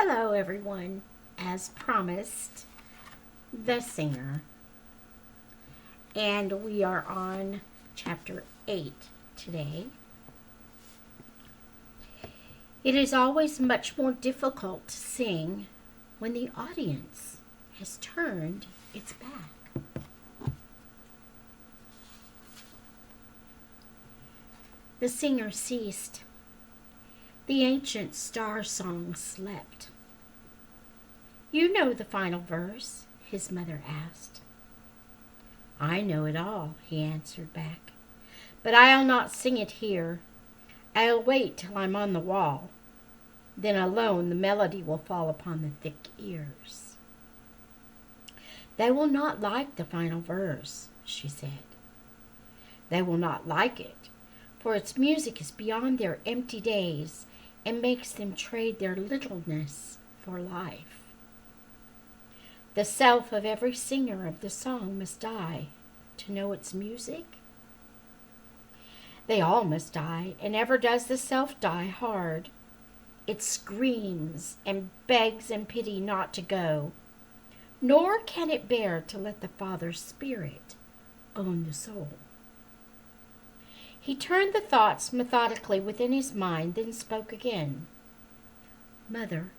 Hello, everyone. As promised, the singer. And we are on chapter 8 today. It is always much more difficult to sing when the audience has turned its back. The singer ceased. The ancient star song slept. You know the final verse, his mother asked. I know it all, he answered back, but I'll not sing it here. I'll wait till I'm on the wall. Then alone the melody will fall upon the thick ears. They will not like the final verse, she said. They will not like it, for its music is beyond their empty days and makes them trade their littleness for life. The self of every singer of the song must die to know its music. They all must die, and ever does the self die hard. It screams and begs in pity not to go, nor can it bear to let the Father's Spirit own the soul. He turned the thoughts methodically within his mind, then spoke again. Mother,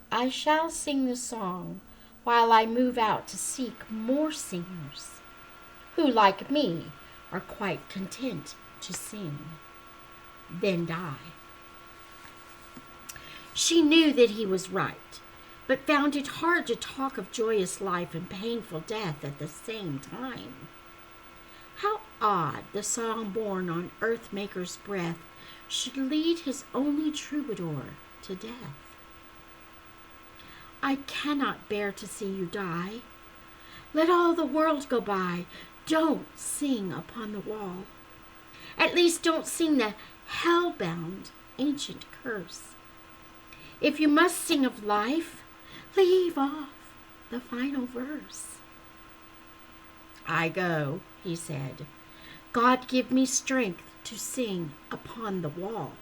I shall sing the song while I move out to seek more singers who, like me, are quite content to sing, then die. She knew that he was right, but found it hard to talk of joyous life and painful death at the same time. How odd the song born on Earthmaker's breath should lead his only troubadour to death. I cannot bear to see you die. Let all the world go by. Don't sing upon the wall. At least don't sing the hell-bound ancient curse. If you must sing of life, leave off the final verse. I go, he said. God give me strength to sing upon the wall,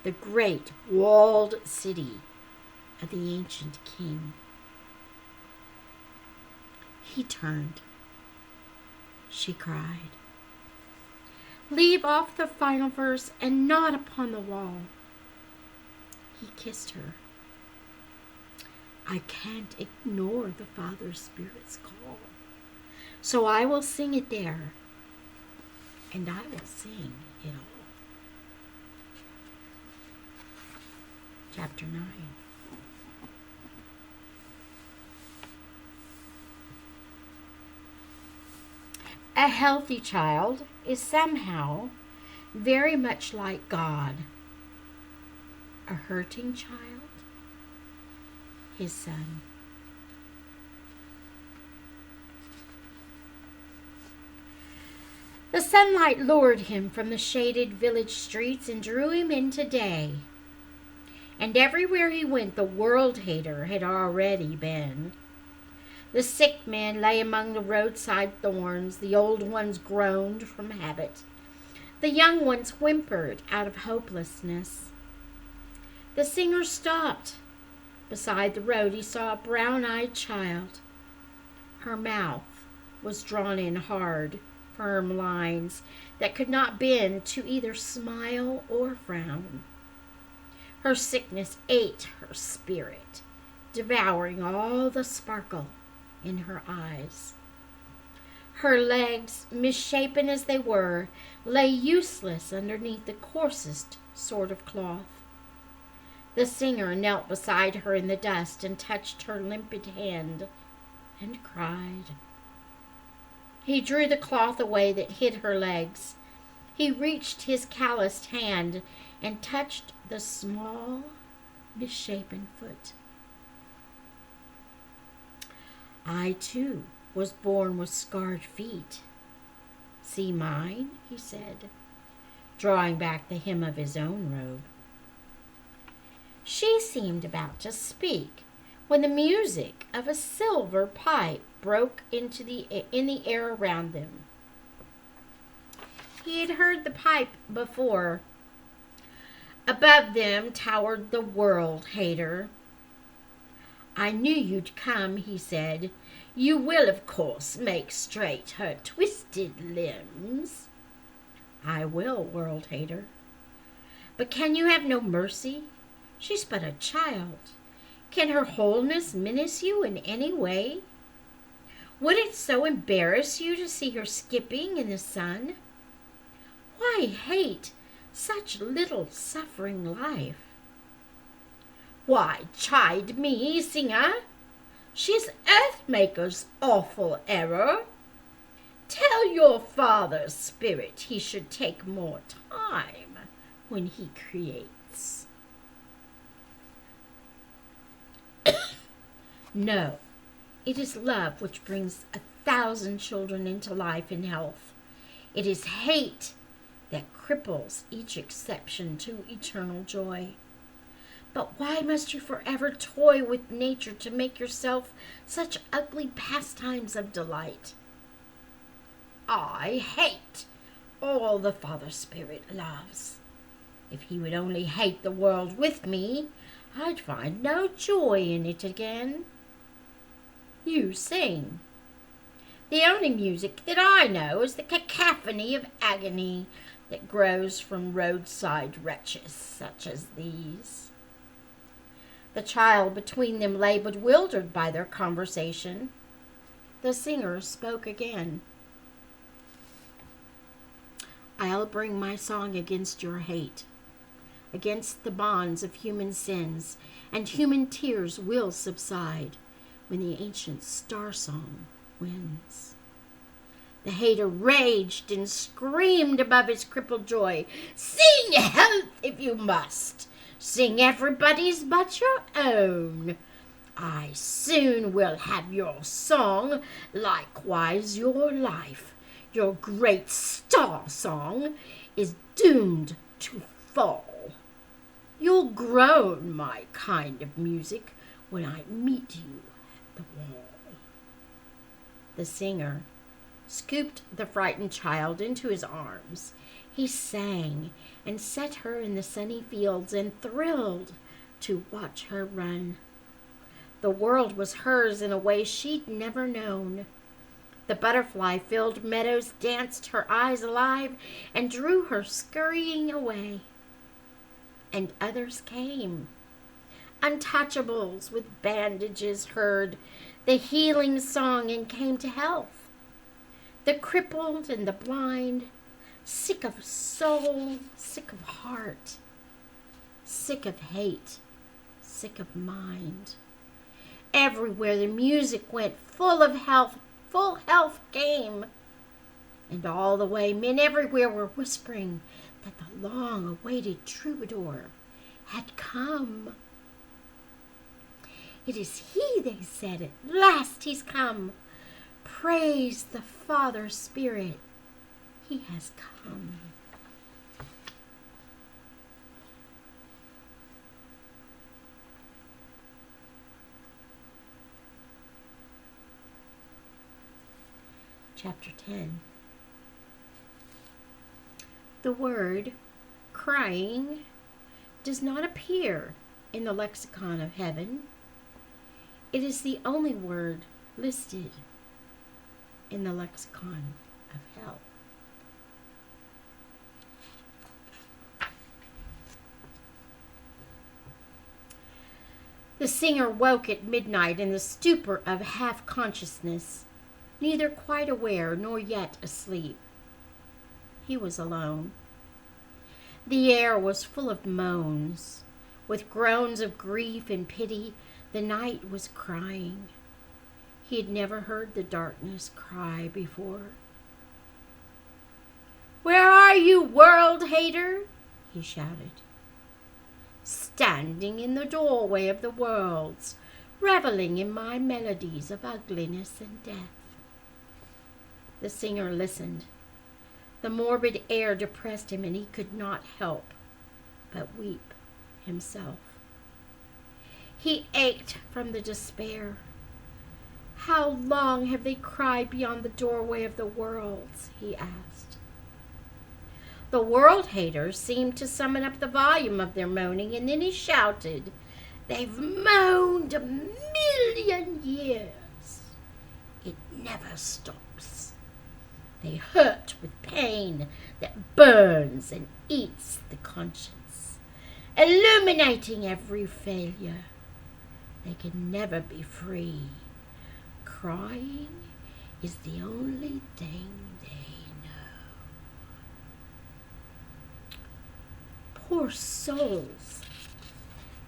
the great walled city of the ancient king. He turned. She cried. Leave off the final verse and not upon the wall. He kissed her. I can't ignore the Father Spirit's call. So I will sing it there, and I will sing it all. Chapter 9. A healthy child is somehow very much like God. A hurting child, his son. The sunlight lured him from the shaded village streets and drew him into day. And everywhere he went, the world-hater had already been. The sick men lay among the roadside thorns. The old ones groaned from habit. The young ones whimpered out of hopelessness. The singer stopped. Beside the road, he saw a brown-eyed child. Her mouth was drawn in hard, firm lines that could not bend to either smile or frown. Her sickness ate her spirit, devouring all the sparkle in her eyes. Her legs, misshapen as they were, lay useless underneath the coarsest sort of cloth. The singer knelt beside her in the dust and touched her limpid hand and cried. He drew the cloth away that hid her legs. He reached his calloused hand and touched the small, misshapen foot. I, too, was born with scarred feet. See mine, he said, drawing back the hem of his own robe. She seemed about to speak when the music of a silver pipe broke in the air around them. He had heard the pipe before. Above them towered the world hater. I knew you'd come, he said. You will, of course, make straight her twisted limbs. I will, world hater. But can you have no mercy? She's but a child. Can her wholeness menace you in any way? Would it so embarrass you to see her skipping in the sun? Why hate such little suffering life? Why chide me, singer? She's Earthmaker's awful error. Tell your father's spirit he should take more time when he creates. No, it is love which brings 1,000 children into life and health. It is hate that cripples each exception to eternal joy. But why must you forever toy with nature to make yourself such ugly pastimes of delight? I hate all the Father Spirit loves. If he would only hate the world with me, I'd find no joy in it again. You sing. The only music that I know is the cacophony of agony that grows from roadside wretches such as these. The child between them lay bewildered by their conversation. The singer spoke again. I'll bring my song against your hate, against the bonds of human sins, and human tears will subside when the ancient star song wins. The hater raged and screamed above his crippled joy. Sing health if you must. Sing everybody's but your own. I soon will have your song, likewise your life. Your great star song is doomed to fall. You'll groan my kind of music when I meet you at the wall. The singer scooped the frightened child into his arms. He sang and set her in the sunny fields and thrilled to watch her run. The world was hers in a way she'd never known. The butterfly-filled meadows danced her eyes alive and drew her scurrying away. And others came. Untouchables with bandages heard the healing song and came to health. The crippled and the blind, sick of soul, sick of heart, sick of hate, sick of mind. Everywhere the music went, full health came. And all the way men everywhere were whispering that the long-awaited troubadour had come. It is he, they said, at last he's come. Praise the Father Spirit, he has come. Chapter 10. The word crying does not appear in the lexicon of heaven. It is the only word listed in the lexicon of hell. The singer woke at midnight in the stupor of half-consciousness, neither quite aware nor yet asleep. He was alone. The air was full of moans. With groans of grief and pity, the night was crying. He had never heard the darkness cry before. "Where are you, world-hater?" he shouted. "Standing in the doorway of the worlds, reveling in my melodies of ugliness and death." The singer listened. The morbid air depressed him, and he could not help but weep himself. He ached from the despair. How long have they cried beyond the doorway of the worlds? He asked. The world hater seemed to summon up the volume of their moaning, and then he shouted, "They've moaned 1,000,000 years. It never stops. They hurt with pain that burns and eats the conscience, illuminating every failure. They can never be free. Crying is the only thing they know." Poor souls!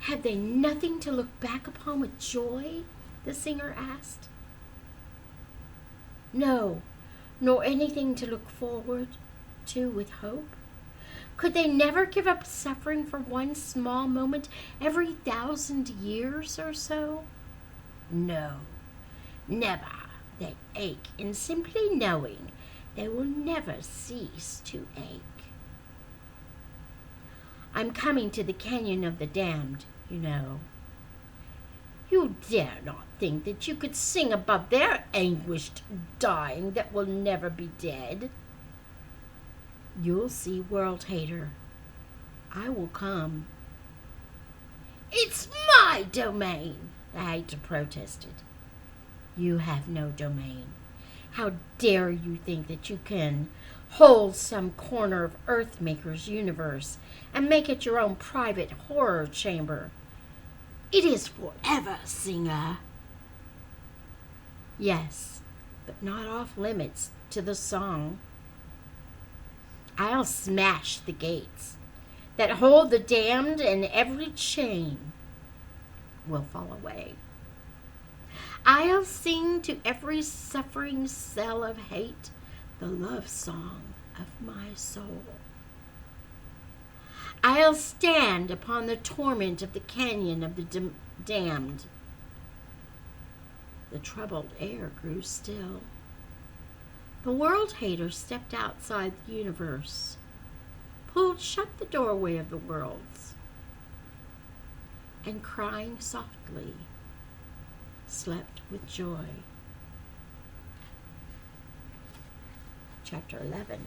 Had they nothing to look back upon with joy? The singer asked. No, nor anything to look forward to with hope? Could they never give up suffering for one small moment every 1,000 years or so? No, never. They ache in simply knowing they will never cease to ache. I'm coming to the canyon of the damned, you know. You dare not think that you could sing above their anguished dying that will never be dead. You'll see, world hater. I will come. It's my domain, the hater protested. You have no domain. How dare you think that you can hold some corner of Earthmaker's universe and make it your own private horror chamber? It is forever, singer. Yes, but not off limits to the song. I'll smash the gates that hold the damned, and every chain will fall away. I'll sing to every suffering cell of hate the love song of my soul. I'll stand upon the torment of the canyon of the damned. The troubled air grew still. The world hater stepped outside the universe, pulled shut the doorway of the worlds, and crying softly, slept with joy. Chapter 11.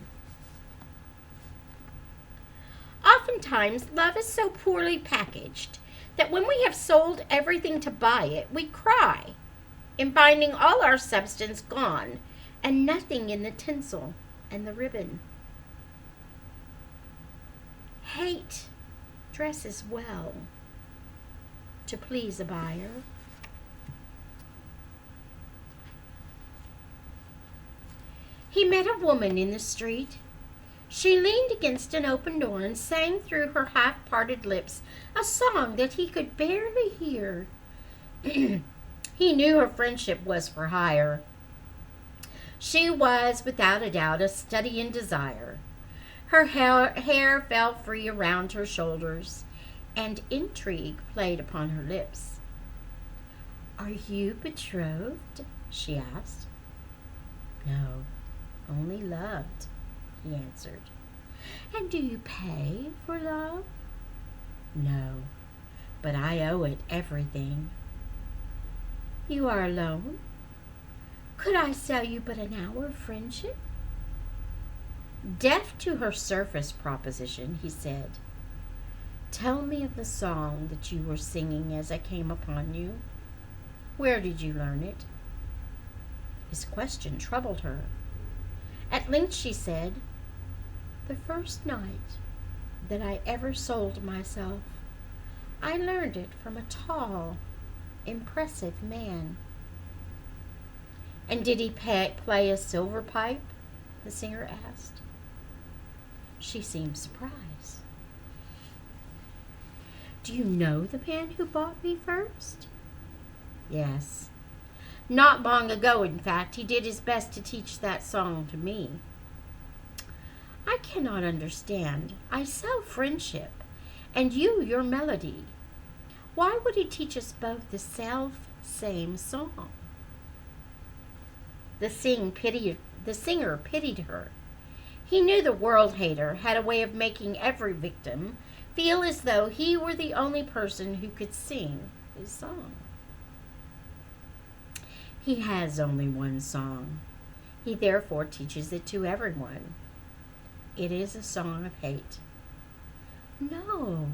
Oftentimes, love is so poorly packaged that when we have sold everything to buy it, we cry, in finding all our substance gone and nothing in the tinsel and the ribbon. Hate dresses well to please a buyer. He met a woman in the street. She leaned against an open door and sang through her half-parted lips a song that he could barely hear. He knew her friendship was for hire. She was, without a doubt, a study in desire. Her hair fell free around her shoulders, and intrigue played upon her lips. "Are you betrothed?" she asked. "No, only loved," he answered. "And do you pay for love?" "No, but I owe it everything." "You are alone? Could I sell you but an hour of friendship?" Deaf to her surface proposition, he said, "Tell me of the song that you were singing as I came upon you. Where did you learn it?" His question troubled her. At length she said, "The first night that I ever sold myself, I learned it from a tall, impressive man." "And did he play a silver pipe?" the singer asked. She seemed surprised. "Do you know the man who bought me first?" "Yes. Not long ago, in fact, he did his best to teach that song to me." "I cannot understand. I sell friendship, and you your melody. Why would he teach us both the same song?" The singer pitied her. He knew the world hater had a way of making every victim feel as though he were the only person who could sing his song. He has only one song. He therefore teaches it to everyone. it is a song of hate. No,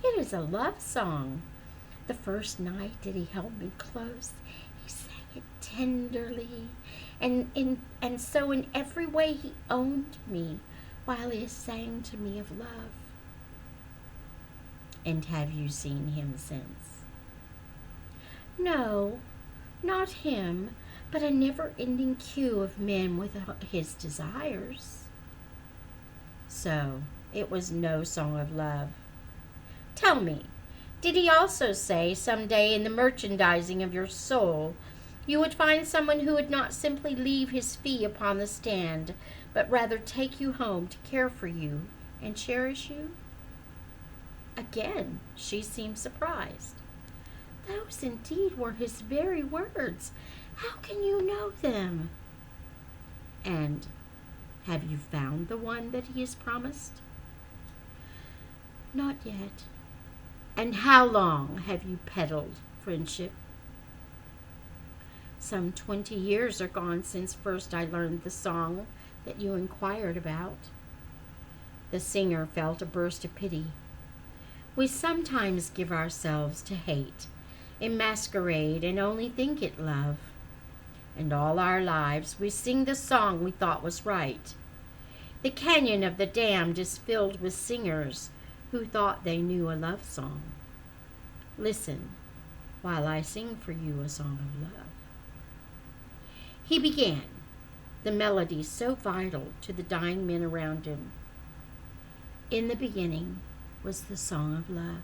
it is a love song. The first night that he held me close, he sang it tenderly, and so in every way he owned me while he sang to me of love. And have you seen him since? No, not him, but a never-ending queue of men with his desires. So, it was no song of love. Tell me, did he also say someday in the merchandising of your soul you would find someone who would not simply leave his fee upon the stand, but rather take you home to care for you and cherish you? Again, she seemed surprised. Those indeed were his very words. How can you know them? And have you found the one that he has promised? Not yet. And how long have you peddled friendship? Some 20 years are gone since first I learned the song that you inquired about. The singer felt a burst of pity. We sometimes give ourselves to hate, in masquerade, and only think it love. And all our lives we sing the song we thought was right. The canyon of the damned is filled with singers who thought they knew a love song. Listen while I sing for you a song of love. He began, the melody so vital to the dying men around him. In the beginning was the song of love.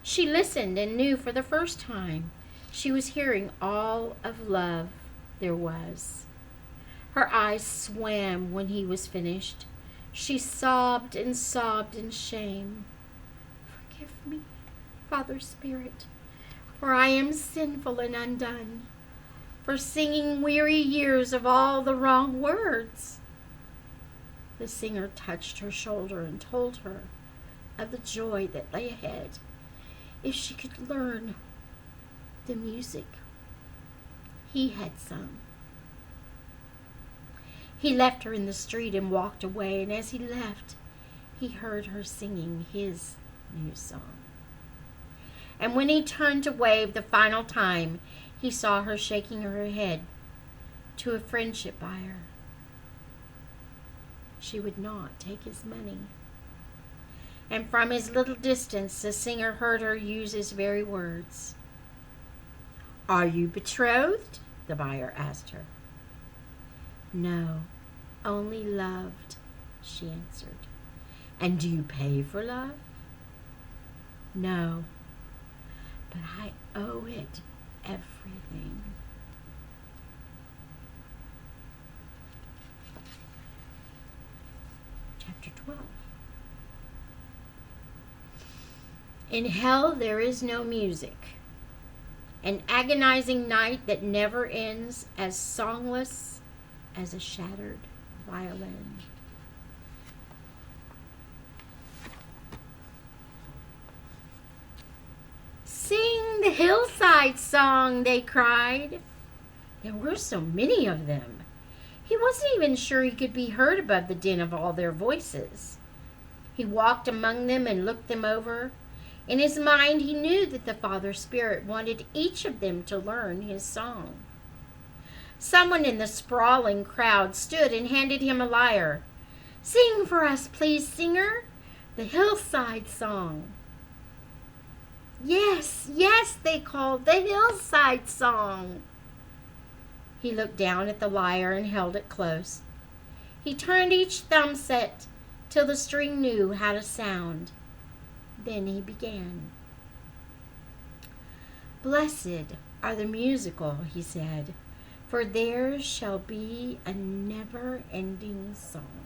She listened and knew for the first time she was hearing all of love there was. Her eyes swam when he was finished. She sobbed in shame. Forgive me, Father Spirit, for I am sinful and undone, for singing weary years of all the wrong words. The singer touched her shoulder and told her of the joy that lay ahead if she could learn the music he had sung. He left her in the street and walked away, and as he left, he heard her singing his new song. And when he turned to wave the final time, he saw her shaking her head to a friendship buyer. She would not take his money. And from his little distance, the singer heard her use his very words. Are you betrothed? The buyer asked her. No, only loved, she answered. And do you pay for love? No, but I owe it everything. Chapter 12. In hell there is no music. An agonizing night that never ends, as songless as a shattered violin. Sing the Hillside Song, they cried. There were so many of them. He wasn't even sure he could be heard above the din of all their voices. He walked among them and looked them over. In his mind, he knew that the Father Spirit wanted each of them to learn his song. Someone in the sprawling crowd stood and handed him a lyre. Sing for us, please, singer, the Hillside Song. Yes, yes, they called, the Hillside Song. He looked down at the lyre and held it close. He turned each thumb set till the string knew how to sound. Then he began. Blessed are the musical, he said, for theirs shall be a never-ending song.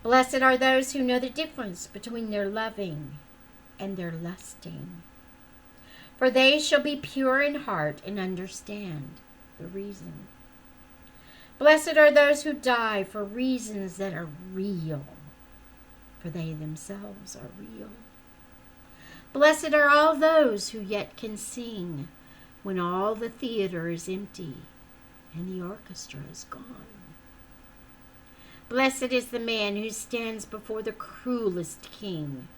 Blessed are those who know the difference between their loving and their lusting, for they shall be pure in heart and understand the reason. Blessed are those who die for reasons that are real, for they themselves are real. Blessed are all those who yet can sing when all the theater is empty and the orchestra is gone. Blessed is the man who stands before the cruelest king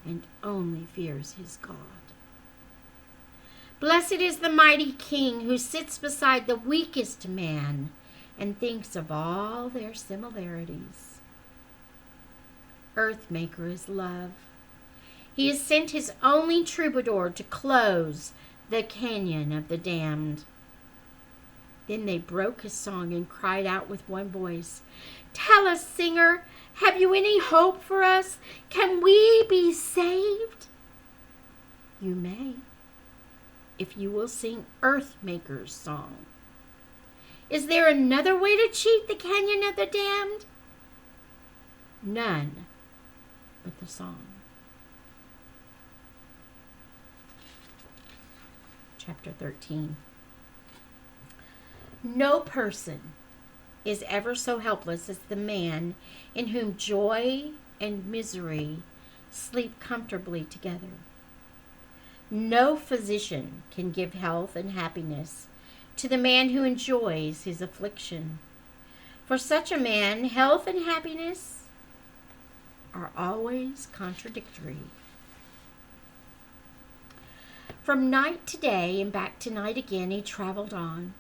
and only fears his God. Blessed is the mighty king who sits beside the weakest man and thinks of all their similarities. Earthmaker is love. He has sent his only troubadour to close the canyon of the damned. Then they broke his song and cried out with one voice, "Tell us, singer, have you any hope for us? Can we be saved?" You may, if you will sing Earthmaker's song. Is there another way to cheat the canyon of the damned? None but the song. Chapter 13. No person is ever so helpless as the man in whom joy and misery sleep comfortably together. No physician can give health and happiness to the man who enjoys his affliction. For such a man, health and happiness are always contradictory. From night to day and back to night again he traveled on.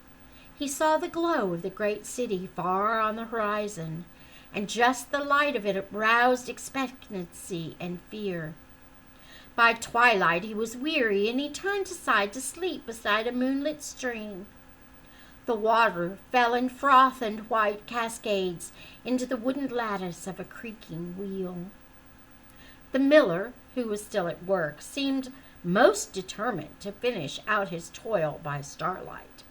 He saw the glow of the great city far on the horizon, and just the light of it roused expectancy and fear. By twilight he was weary, and he turned aside to sleep beside a moonlit stream. The water fell in froth and white cascades into the wooden lattice of a creaking wheel. The miller, who was still at work, seemed most determined to finish out his toil by starlight.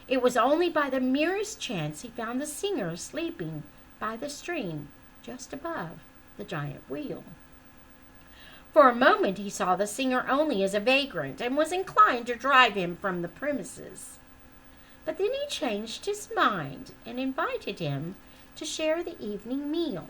It was only by the merest chance he found the singer sleeping by the stream just above the giant wheel. For a moment he saw the singer only as a vagrant and was inclined to drive him from the premises. But then he changed his mind and invited him to share the evening meal.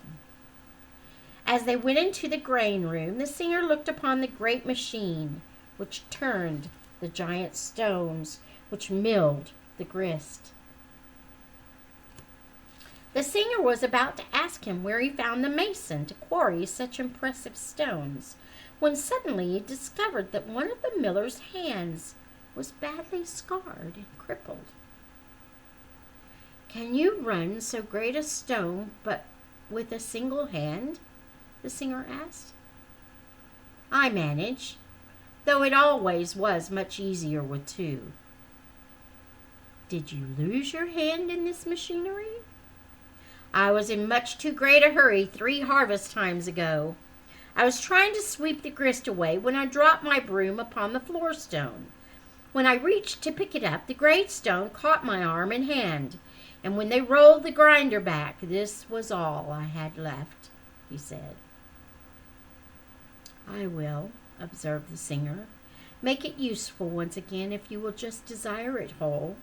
As they went into the grain room, the singer looked upon the great machine which turned the giant stones, which milled the grist. The singer was about to ask him where he found the mason to quarry such impressive stones, when suddenly he discovered that one of the miller's hands was badly scarred and crippled. "Can you run so great a stone but with a single hand?" the singer asked. "I manage, though it always was much easier with two." "Did you lose your hand in this machinery?" "I was in much too great a hurry 3 harvest times ago. I was trying to sweep the grist away when I dropped my broom upon the floor stone. When I reached to pick it up, the great stone caught my arm and hand, and when they rolled the grinder back, this was all I had left," he said. "I will," observed the singer, "make it useful once again if you will just desire it whole,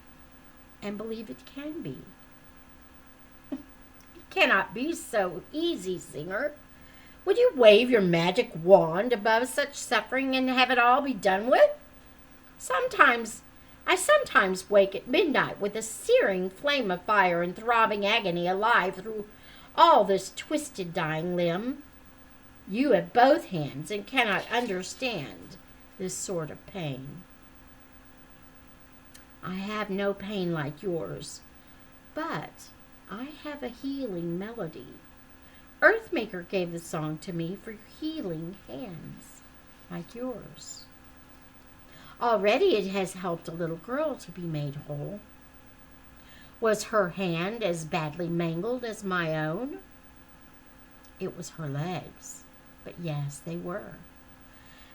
and believe it can be." "It cannot be so easy, singer. Would you wave your magic wand above such suffering and have it all be done with? I sometimes wake at midnight with a searing flame of fire and throbbing agony alive through all this twisted dying limb. You have both hands and cannot understand this sort of pain." "I have no pain like yours, but I have a healing melody. Earthmaker gave the song to me for healing hands like yours. Already it has helped a little girl to be made whole. Was her hand as badly mangled as my own?" "It was her legs, but yes, they were."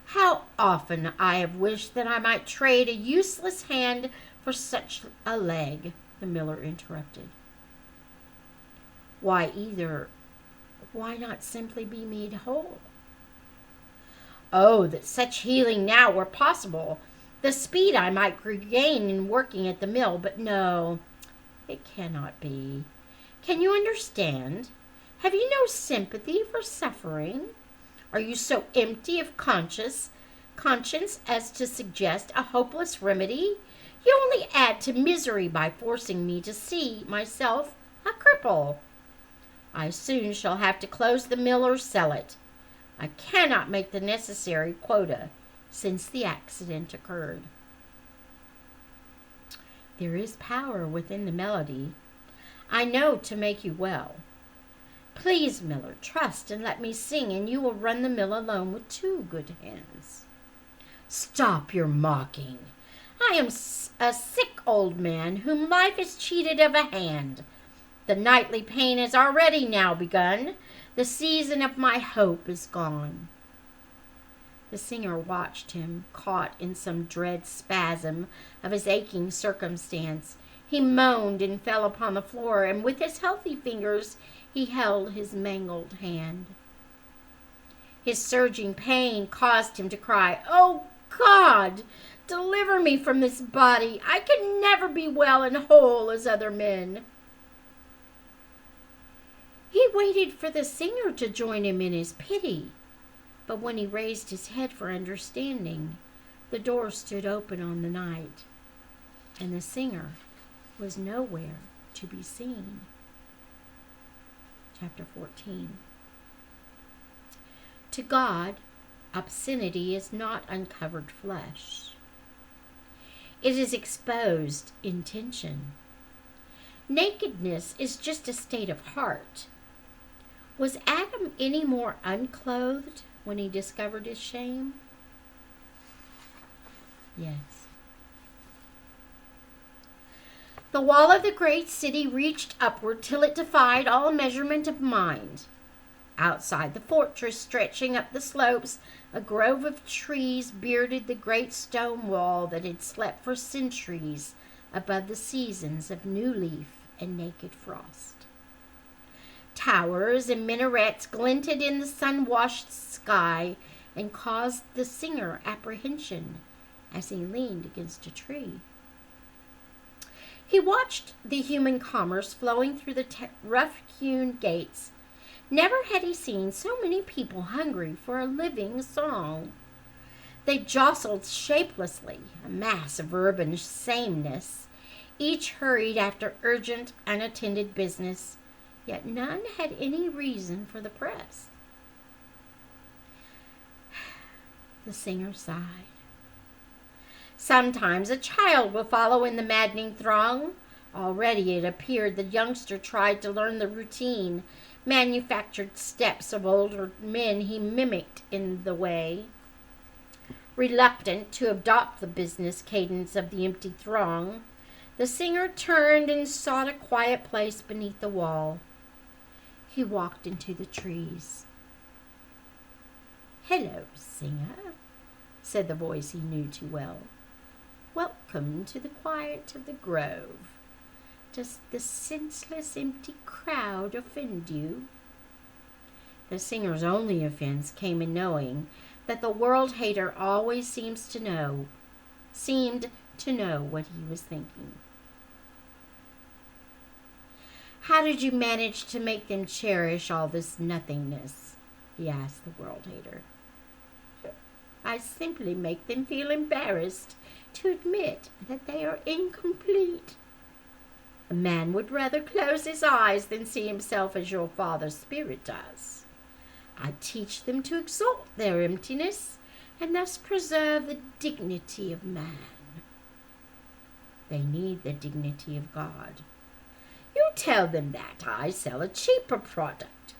"How often I have wished that I might trade a useless hand for such a leg," the miller interrupted. Why not simply be made whole?" "Oh, that such healing now were possible! The speed I might regain in working at the mill, but no, it cannot be. Can you understand? Have you no sympathy for suffering? Are you so empty of conscience as to suggest a hopeless remedy? You only add to misery by forcing me to see myself a cripple." I soon shall have to close the mill or sell it. I cannot make the necessary quota since the accident occurred. There is power within the melody. I know to make you well. Please, miller, trust and let me sing, and you will run the mill alone with 2 good hands. Stop your mocking. I am a sick old man whom life has cheated of a hand. The nightly pain has already now begun. The season of my hope is gone. The singer watched him, caught in some dread spasm of his aching circumstance. He moaned and fell upon the floor, and with his healthy fingers he held his mangled hand. His surging pain caused him to cry, "Oh God, deliver me from this body. I can never be well and whole as other men." He waited for the singer to join him in his pity, but when he raised his head for understanding, the door stood open on the night, and the singer was nowhere to be seen. Chapter 14. To God, obscenity is not uncovered flesh. It is exposed intention. Nakedness is just a state of heart. Was Adam any more unclothed when he discovered his shame? Yes. The wall of the great city reached upward till it defied all measurement of mind. Outside the fortress, stretching up the slopes, a grove of trees bearded the great stone wall that had slept for centuries above the seasons of new leaf and naked frost. Towers and minarets glinted in the sun-washed sky and caused the singer apprehension as he leaned against a tree. He watched the human commerce flowing through the rough-hewn gates. Never had he seen so many people hungry for a living song. They jostled shapelessly, a mass of urban sameness. Each hurried after urgent, unattended business, yet none had any reason for the press. The singer sighed. Sometimes a child will follow in the maddening throng. Already it appeared the youngster tried to learn the routine. Manufactured steps of older men he mimicked in the way. Reluctant to adopt the business cadence of the empty throng, the singer turned and sought a quiet place beneath the wall. He walked into the trees. "Hello, singer," said the voice he knew too well. "Welcome to the quiet of the grove. Does the senseless, empty crowd offend you?" The singer's only offense came in knowing that the world-hater always seemed to know what he was thinking. "How did you manage to make them cherish all this nothingness?" he asked the world-hater. "I simply make them feel embarrassed to admit that they are incomplete. A man would rather close his eyes than see himself as your father spirit does. I teach them to exalt their emptiness and thus preserve the dignity of man. They need the dignity of God. You tell them that I sell a cheaper product."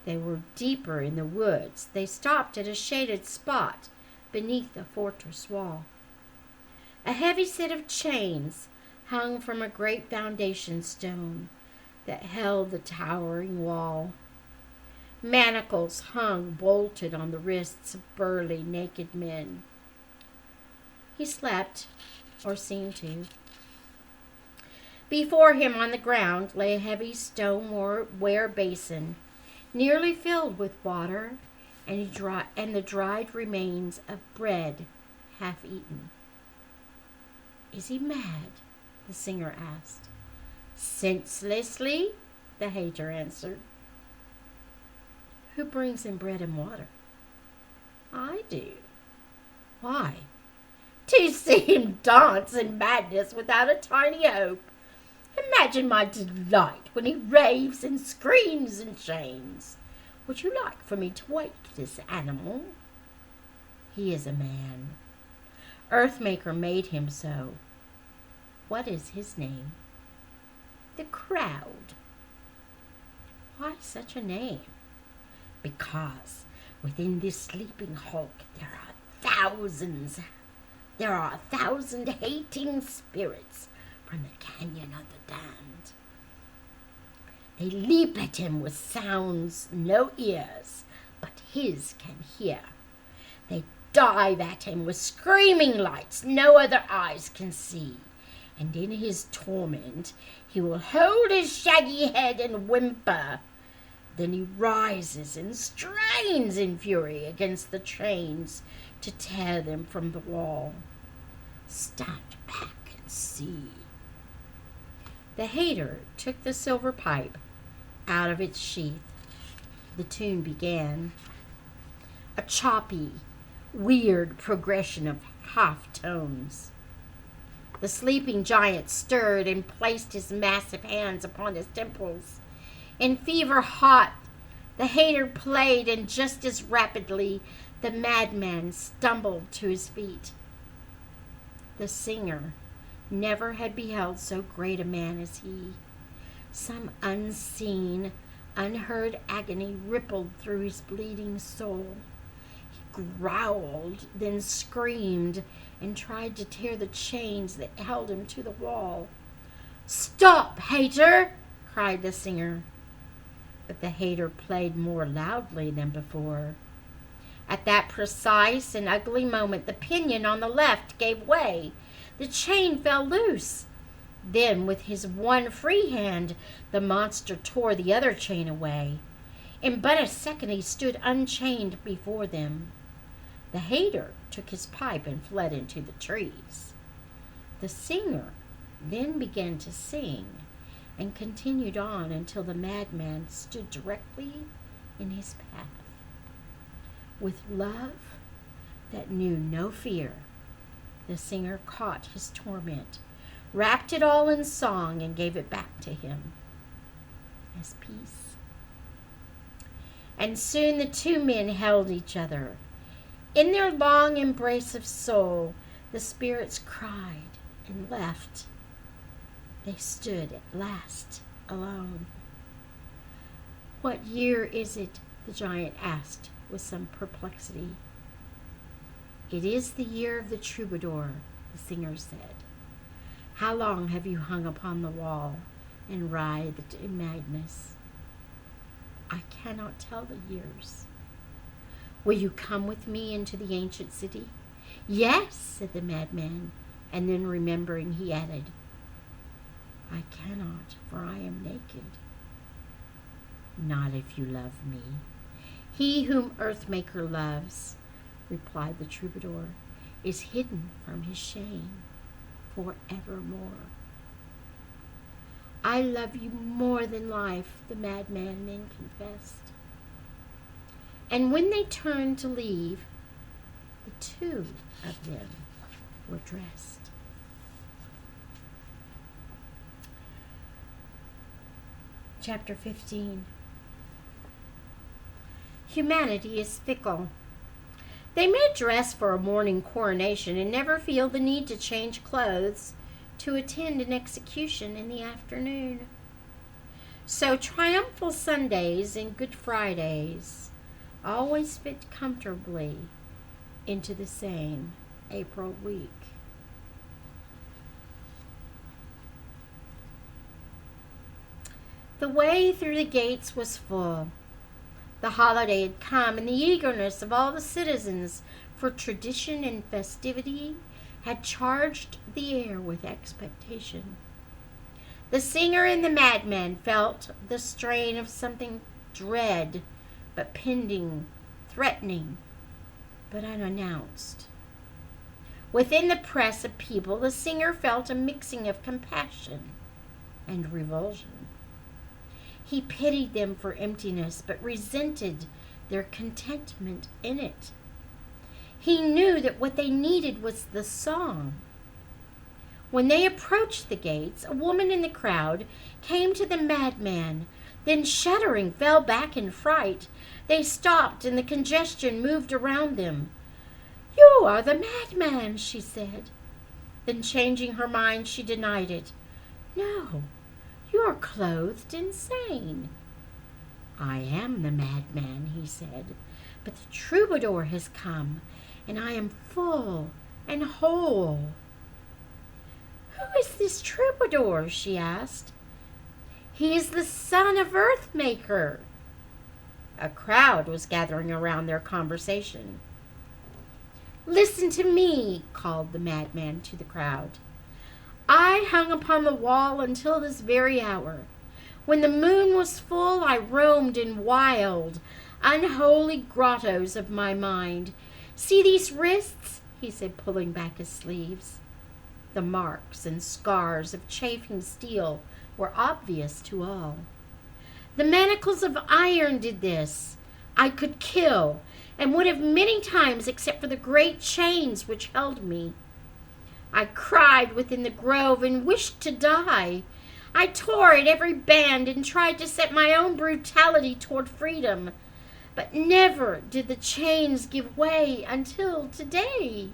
They were deeper in the woods. They stopped at a shaded spot beneath the fortress wall. A heavy set of chains hung from a great foundation stone that held the towering wall. Manacles hung bolted on the wrists of burly, naked men. He slept, or seemed to. Before him on the ground lay a heavy stoneware basin, nearly filled with water, and the dried remains of bread half eaten. "Is he mad?" the singer asked. "Senselessly," the hater answered. "Who brings him bread and water?" "I do." "Why?" "To see him dance in madness without a tiny hope. Imagine my delight when he raves and screams and chains. Would you like for me to wake this animal? He is a man. Earthmaker made him so. What is his name? The Crowd. Why such a name? Because within this sleeping hulk there are 1,000 hating spirits from the canyon of the damned. They leap at him with sounds no ears but his can hear. They dive at him with screaming lights no other eyes can see. And in his torment he will hold his shaggy head and whimper. Then he rises and strains in fury against the chains to tear them from the wall. Stand back and see. The hater took the silver pipe out of its sheath. The tune began. A choppy, weird progression of half tones. The sleeping giant stirred and placed his massive hands upon his temples. In fever hot, the hater played, and just as rapidly the madman stumbled to his feet. The singer never had beheld so great a man as he. Some unseen, unheard agony rippled through his bleeding soul. He growled, then screamed, and tried to tear the chains that held him to the wall. "Stop, hater!" cried the singer. But the hater played more loudly than before. At that precise and ugly moment, the pinion on the left gave way. The chain fell loose. Then, with his one free hand, the monster tore the other chain away. In but a second he stood unchained before them. The hater took his pipe and fled into the trees. The singer then began to sing and continued on until the madman stood directly in his path. With love that knew no fear, the singer caught his torment, wrapped it all in song, and gave it back to him as peace. And soon the two men held each other. In their long embrace of soul, the spirits cried and left. They stood at last alone. "What year is it?" the giant asked with some perplexity. "It is the year of the troubadour," the singer said. "How long have you hung upon the wall and writhed in madness?" "I cannot tell the years." "Will you come with me into the ancient city?" "Yes," said the madman, and then remembering, he added, "I cannot, for I am naked." "Not if you love me." "He whom Earthmaker loves," replied the troubadour, "is hidden from his shame forevermore." "I love you more than life," the madman then confessed. And when they turned to leave, the two of them were dressed. Chapter 15. Humanity is fickle. They may dress for a morning coronation and never feel the need to change clothes to attend an execution in the afternoon. So triumphal Sundays and Good Fridays always fit comfortably into the same April week. The way through the gates was full. The holiday had come, and the eagerness of all the citizens for tradition and festivity had charged the air with expectation. The singer and the madman felt the strain of something dread but pending, threatening but unannounced. Within the press of people, the singer felt a mixing of compassion and revulsion. He pitied them for emptiness, but resented their contentment in it. He knew that what they needed was the song. When they approached the gates, a woman in the crowd came to the madman. Then, shuddering, fell back in fright. They stopped, and the congestion moved around them. "You are the madman," she said. Then, changing her mind, she denied it. "No, you are clothed insane." "I am the madman," he said, "but the troubadour has come, and I am full and whole." "Who is this troubadour?" she asked. "He is the son of Earthmaker." A crowd was gathering around their conversation. "Listen to me," called the madman to the crowd. "I hung upon the wall until this very hour. When the moon was full, I roamed in wild, unholy grottos of my mind. See these wrists," he said, pulling back his sleeves. The marks and scars of chafing steel were obvious to all. "The manacles of iron did this. I could kill, and would have many times except for the great chains which held me. I cried within the grove and wished to die. I tore at every band and tried to set my own brutality toward freedom. But never did the chains give way until today."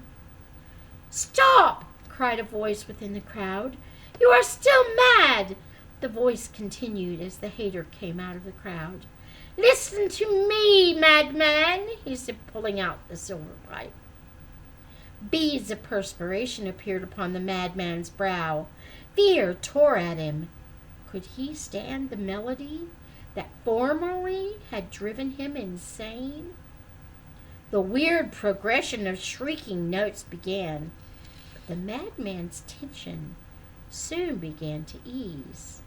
"Stop!" cried a voice within the crowd. "You are still mad!" The voice continued as the hater came out of the crowd. "Listen to me, madman," he said, pulling out the silver pipe. Beads of perspiration appeared upon the madman's brow. Fear tore at him. Could he stand the melody that formerly had driven him insane? The weird progression of shrieking notes began, but the madman's tension soon began to ease.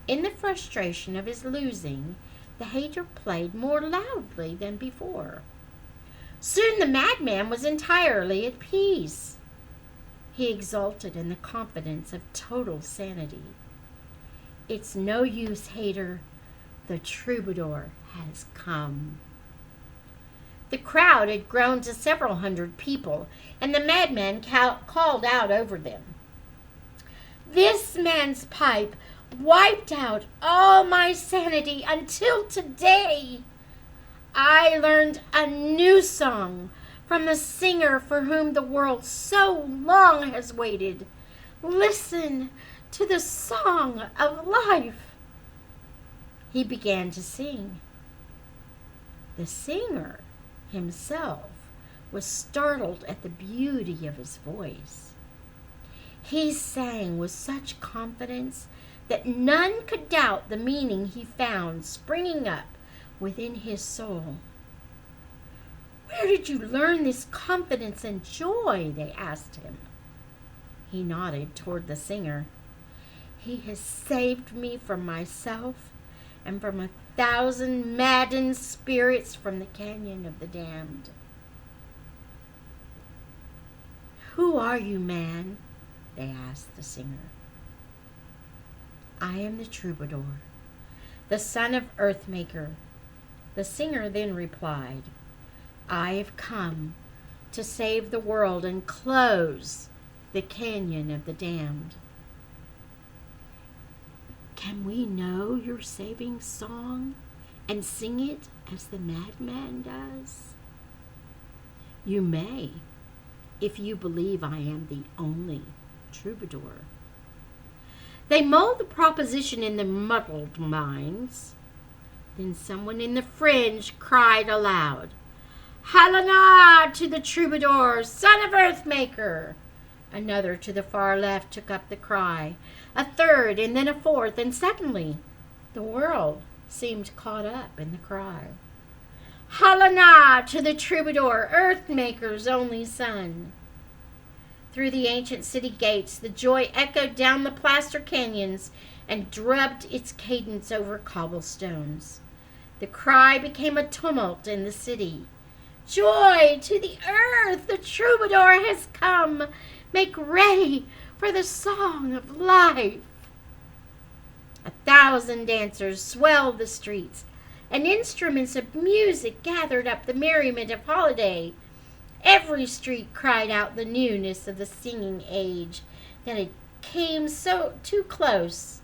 In the frustration of his losing, the hater played more loudly than before. Soon the madman was entirely at peace. He exulted in the confidence of total sanity. "It's no use, hater. The troubadour has come." The crowd had grown to several hundred people, and the madman called out over them. "This man's pipe wiped out all my sanity until today. I learned a new song from the singer for whom the world so long has waited. Listen to the song of life." He began to sing. The singer himself was startled at the beauty of his voice. He sang with such confidence that none could doubt the meaning he found springing up within his soul. "Where did you learn this confidence and joy?" they asked him. He nodded toward the singer. "He has saved me from myself and from 1,000 maddened spirits from the canyon of the damned." "Who are you, man?" they asked the singer. "I am the troubadour, the son of Earthmaker." The singer then replied, "I have come to save the world and close the canyon of the damned." "Can we know your saving song and sing it as the madman does?" "You may, if you believe I am the only troubadour." They mulled the proposition in their muddled minds. Then someone in the fringe cried aloud, "Halana to the troubadour, son of Earthmaker!" Another to the far left took up the cry, a third, and then a fourth, and suddenly the world seemed caught up in the cry. "Halana to the troubadour, Earthmaker's only son!" Through the ancient city gates, the joy echoed down the plaster canyons and drubbed its cadence over cobblestones. The cry became a tumult in the city. "Joy to the earth! The troubadour has come! Make ready for the song of life!" 1,000 dancers swelled the streets, and instruments of music gathered up the merriment of holiday. Every street cried out the newness of the singing age. that it came to close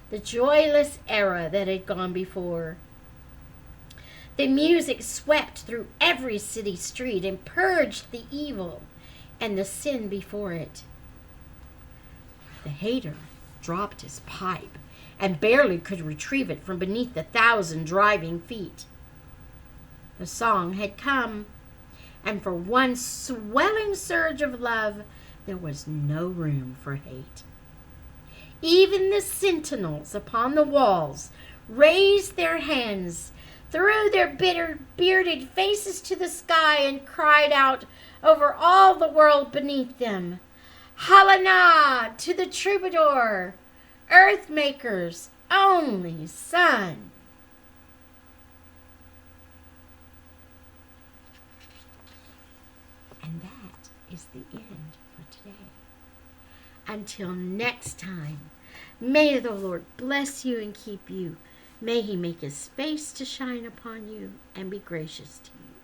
the joyless era that had gone before. The music swept through every city street and purged the evil and the sin before it. The hater dropped his pipe and barely could retrieve it from beneath 1,000 driving feet. The song had come, and for one swelling surge of love, there was no room for hate. Even the sentinels upon the walls raised their hands, threw their bitter, bearded faces to the sky, and cried out over all the world beneath them, "Halana to the troubadour, Earthmaker's only son." And that is the end for today. Until next time, may the Lord bless you and keep you. May he make his face to shine upon you and be gracious to you.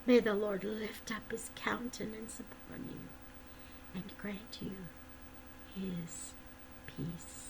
May the Lord lift up his countenance upon you and grant you his peace.